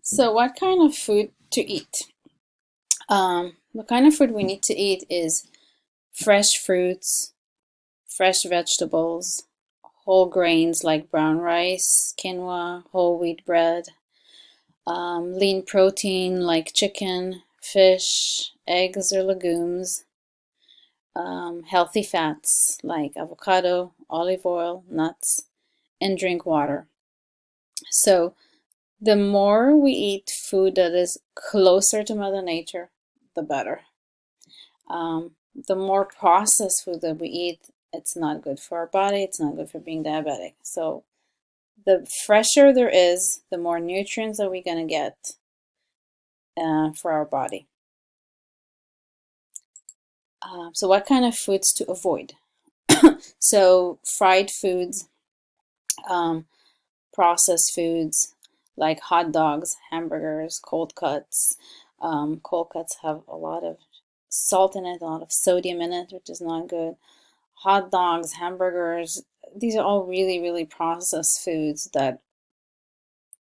So, what kind of food to eat? The kind of food we need to eat is fresh fruits, fresh vegetables, whole grains like brown rice, quinoa, whole wheat bread, lean protein like chicken, fish, eggs or legumes, healthy fats like avocado, olive oil, nuts, and drink water. So, the more we eat food that is closer to Mother Nature, the better. The more processed food that we eat, it's not good for our body, it's not good for being diabetic. So the fresher there is, the more nutrients that we're going to get for our body. So what kind of foods to avoid? So fried foods, um, processed foods like hot dogs, hamburgers, cold cuts. Cold cuts have a lot of salt in it, a lot of sodium in it, which is not good. Hot dogs, hamburgers, these are all really, really processed foods that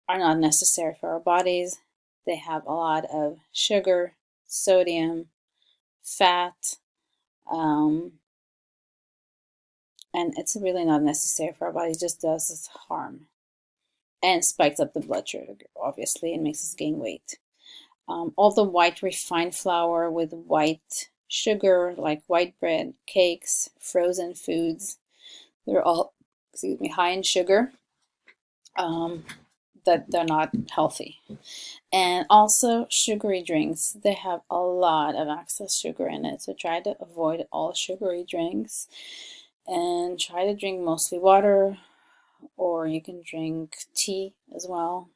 are not necessary for our bodies. They have a lot of sugar, sodium, fat, um, and it's really not necessary for our bodies. It just does us harm and spikes up the blood sugar, obviously, and makes us gain weight. All the white refined flour with white sugar, like white bread, cakes, frozen foods, they're all, excuse me, high in sugar. That they're not healthy. And also sugary drinks, they have a lot of excess sugar in it. So try to avoid all sugary drinks and try to drink mostly water, or you can drink tea as well.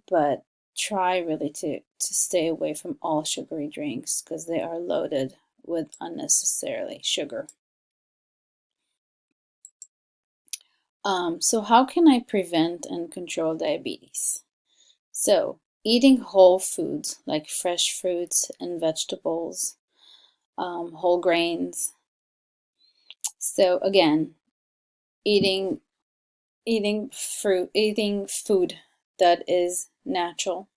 But try really to stay away from all sugary drinks because they are loaded with unnecessarily sugar. So how can I prevent and control diabetes? So, eating whole foods like fresh fruits and vegetables, whole grains. So again, eating eating food that is natural,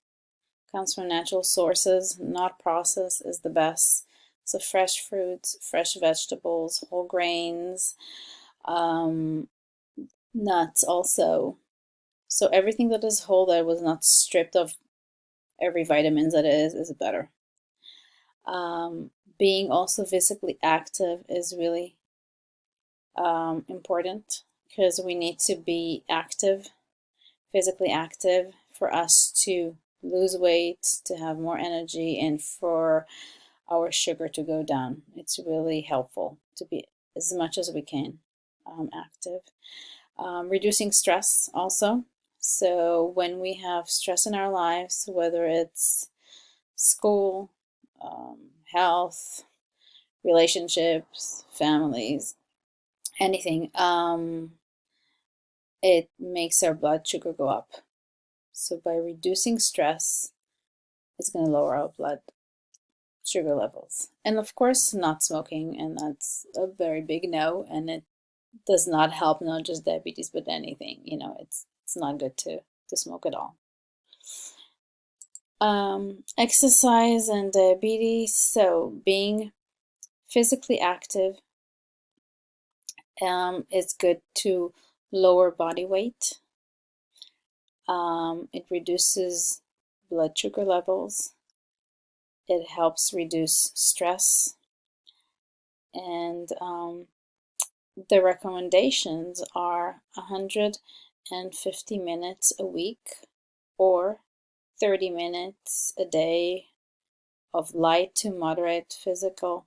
comes from natural sources, not processed, is the best. So fresh fruits, fresh vegetables, whole grains, um, nuts also. So everything that is whole that was not stripped of every vitamins that is better. Um, Being also physically active is really important because we need to be active, physically active, for us to lose weight, to have more energy, and for our sugar to go down. It's really helpful to be as much as we can active. Reducing stress also. So when we have stress in our lives, whether it's school, health, relationships, families, anything, it makes our blood sugar go up. So by reducing stress, it's going to lower our blood sugar levels. And of course, not smoking, and that's a very big no, and it does not help not just diabetes but anything. It's not good to smoke at all. Exercise and diabetes. So being physically active, it's good to lower body weight. It reduces blood sugar levels. It helps reduce stress. And the recommendations are 150 minutes a week or 30 minutes a day of light to moderate physical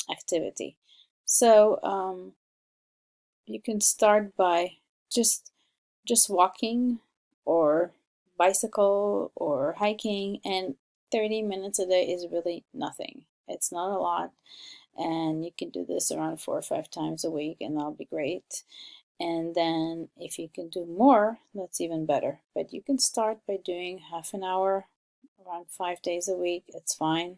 activity. So you can start by just just walking or bicycle or hiking, and 30 minutes a day is really nothing. It's not a lot, and you can do this around 4 or 5 times a week, and that'll be great. And then if you can do more, that's even better. But you can start by doing half an hour around 5 days a week. It's fine.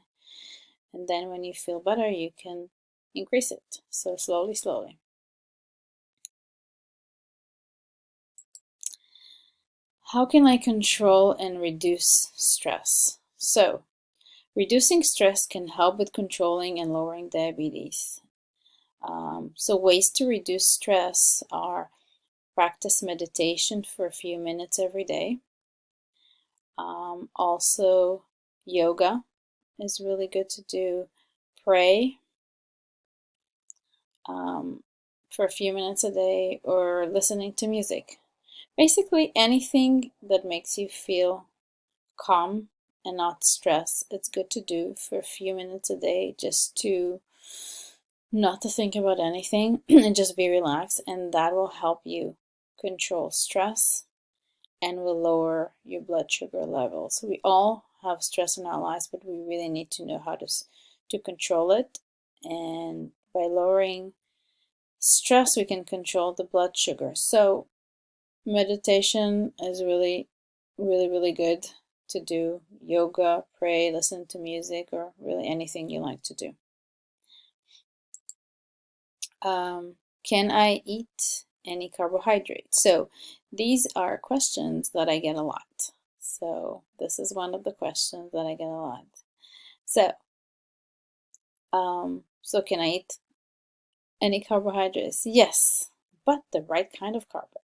And then when you feel better, you can increase it. So slowly, slowly. How can I control and reduce stress? So, reducing stress can help with controlling and lowering diabetes. So ways to reduce stress are practice meditation for a few minutes every day. Also, yoga is really good to do. Pray for a few minutes a day, or listening to music. Basically, anything that makes you feel calm and not stressed, it's good to do for a few minutes a day, just to not to think about anything and just be relaxed, and that will help you control stress and will lower your blood sugar levels. We all have stress in our lives, but we really need to know how to control it, and by lowering stress we can control the blood sugar. So meditation is really good to do. Yoga, pray, listen to music, or really anything you like to do. Can I eat any carbohydrates? So these are questions that I get a lot. So this is one of the questions that I get a lot. So, so can I eat any carbohydrates? Yes, but the right kind of carbohydrates.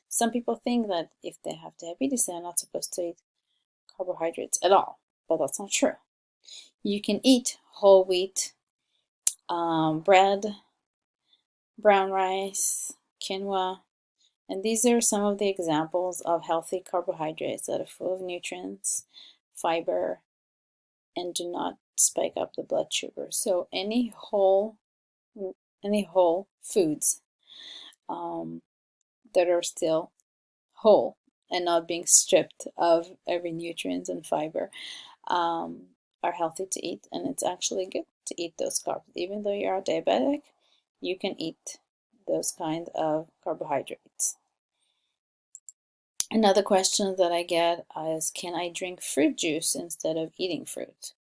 Some people think that if they have diabetes, they're not supposed to eat carbohydrates at all, but that's not true. You can eat whole wheat bread, brown rice, quinoa, and these are some of the examples of healthy carbohydrates that are full of nutrients, fiber, and do not spike up the blood sugar. So any whole foods that are still whole and not being stripped of every nutrients and fiber are healthy to eat, and it's actually good to eat those carbs. Even though you're diabetic, you can eat those kind of carbohydrates. Another question that I get is, can I drink fruit juice instead of eating fruit?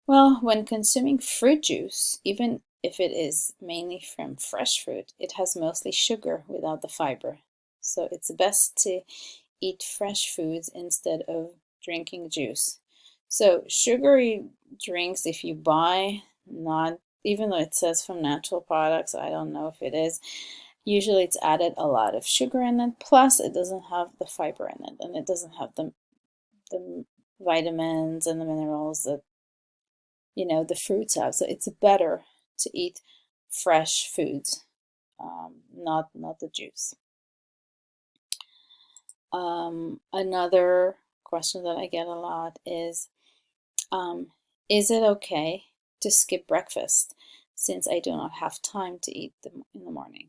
Well, when consuming fruit juice, even if it is mainly from fresh fruit, it has mostly sugar without the fiber. So it's best to eat fresh foods instead of drinking juice. So sugary drinks, if you buy, not even though it says from natural products, I don't know if it is, usually it's added a lot of sugar in it, plus it doesn't have the fiber in it, and it doesn't have the vitamins and the minerals that the fruits have. So it's better to eat fresh foods, not the juice. Another question that I get a lot is it okay to skip breakfast since I do not have time to eat them in the morning?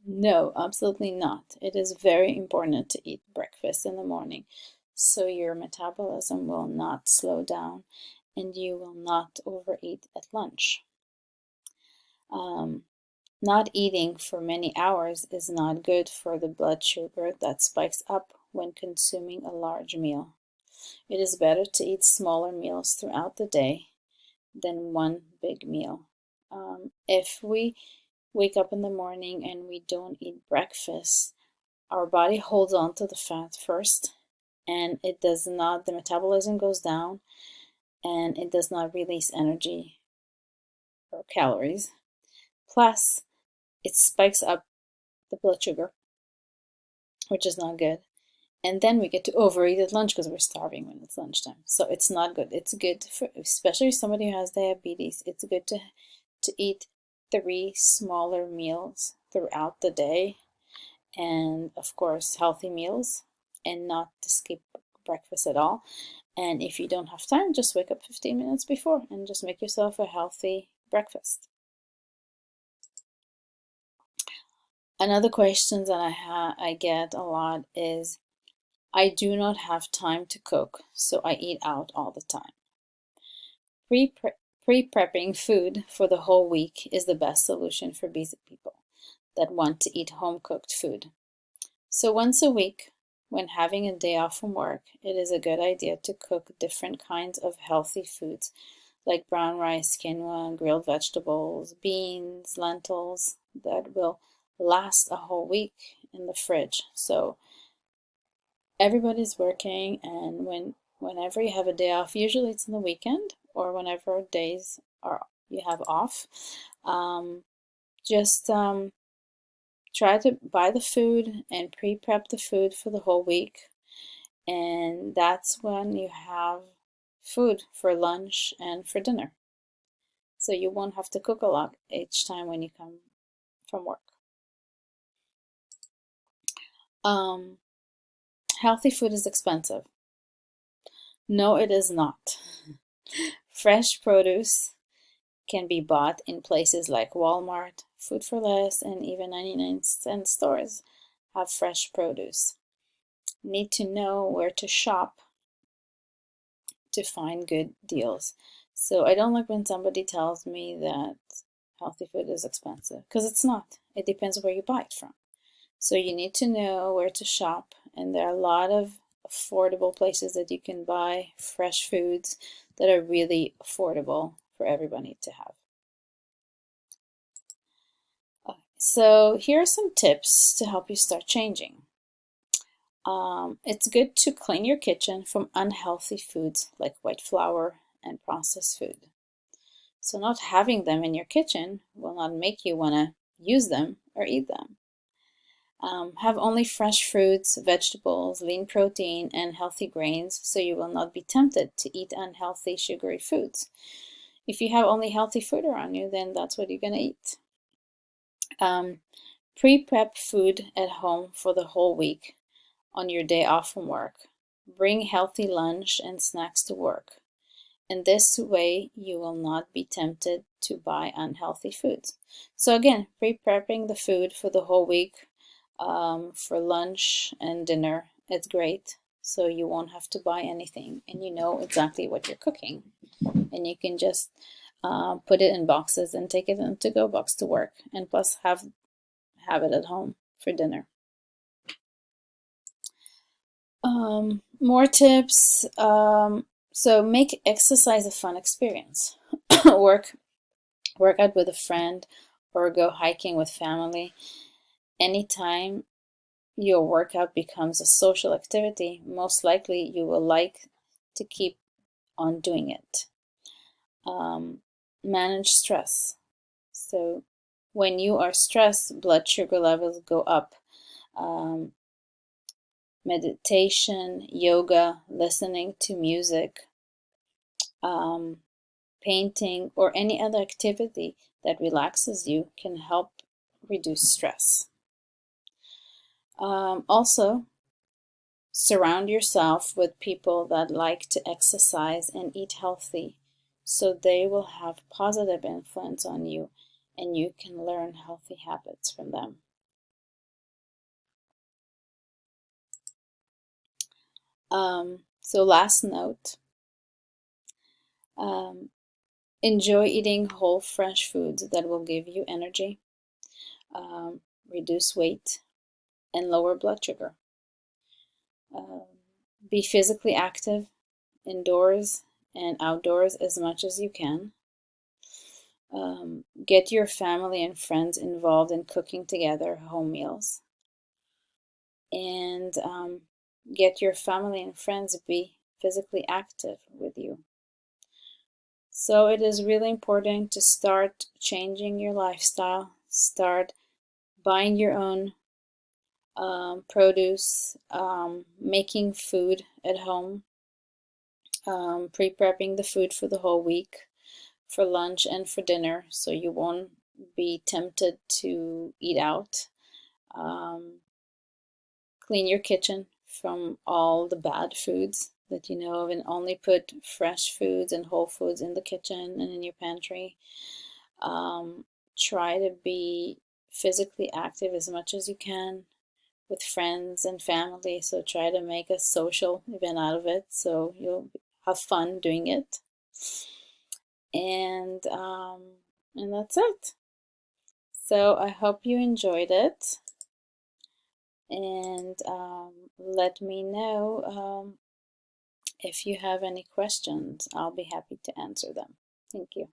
No, absolutely not. It is very important to eat breakfast in the morning so your metabolism will not slow down and you will not overeat at lunch. Not eating for many hours is not good for the blood sugar that spikes up when consuming a large meal. It is better to eat smaller meals throughout the day than one big meal. If we wake up in the morning and we don't eat breakfast, our body holds on to the fat first, and it does not, the metabolism goes down and it does not release energy or calories. Plus, it spikes up the blood sugar, which is not good. And then we get to overeat at lunch because we're starving when it's lunchtime. So it's not good. It's good for, especially somebody who has diabetes, it's good to eat 3 smaller meals throughout the day, and of course healthy meals, and not to skip breakfast at all. And if you don't have time, just wake up 15 minutes before and just make yourself a healthy breakfast. Another question that I get a lot is, I do not have time to cook, so I eat out all the time. Pre-prepping food for the whole week is the best solution for busy people that want to eat home-cooked food. So once a week, when having a day off from work, it is a good idea to cook different kinds of healthy foods like brown rice, quinoa, grilled vegetables, beans, lentils that will last a whole week in the fridge. So everybody's working, and whenever you have a day off, usually it's in the weekend or whenever days are you have off, just try to buy the food and pre-prep the food for the whole week, and that's when you have food for lunch and for dinner. So you won't have to cook a lot each time when you come from work. Healthy food is expensive. No, it is not. Fresh produce can be bought in places like Walmart, Food 4 Less, and even 99-cent stores have fresh produce. Need to know where to shop to find good deals. So I don't like when somebody tells me that healthy food is expensive, because it's not. It depends where you buy it from. So you need to know where to shop, and there are a lot of affordable places that you can buy fresh foods that are really affordable for everybody to have. So here are some tips to help you start changing. It's good to clean your kitchen from unhealthy foods like white flour and processed food. So not having them in your kitchen will not make you want to use them or eat them. Have only fresh fruits, vegetables, lean protein, and healthy grains, so you will not be tempted to eat unhealthy, sugary foods. If you have only healthy food around you, then that's what you're going to eat. Pre-prep food at home for the whole week on your day off from work. Bring healthy lunch and snacks to work. In this way, you will not be tempted to buy unhealthy foods. So again, pre-prepping the food for the whole week for lunch and dinner, it's great. So you won't have to buy anything, and you know exactly what you're cooking. And you can just put it in boxes and take it in a to-go box to work, and plus have it at home for dinner. More tips. So make exercise a fun experience. Work out with a friend or go hiking with family. Anytime your workout becomes a social activity, most likely you will like to keep on doing it. Manage stress. So when you are stressed, blood sugar levels go up. Meditation, yoga, listening to music, painting, or any other activity that relaxes you can help reduce stress. Also, surround yourself with people that like to exercise and eat healthy, so they will have positive influence on you and you can learn healthy habits from them. So last note, enjoy eating whole fresh foods that will give you energy, reduce weight, and lower blood sugar. Be physically active indoors and outdoors as much as you can. Get your family and friends involved in cooking together home meals. And get your family and friends to be physically active with you. So it is really important to start changing your lifestyle, start buying your own produce, making food at home, pre-prepping the food for the whole week, for lunch and for dinner, so you won't be tempted to eat out. Clean your kitchen from all the bad foods that you know of, and only put fresh foods and whole foods in the kitchen and in your pantry. Try to be physically active as much as you can with friends and family. So try to make a social event out of it, so you'll have fun doing it. And that's it. So I hope you enjoyed it, and let me know if you have any questions. I'll be happy to answer them. Thank you.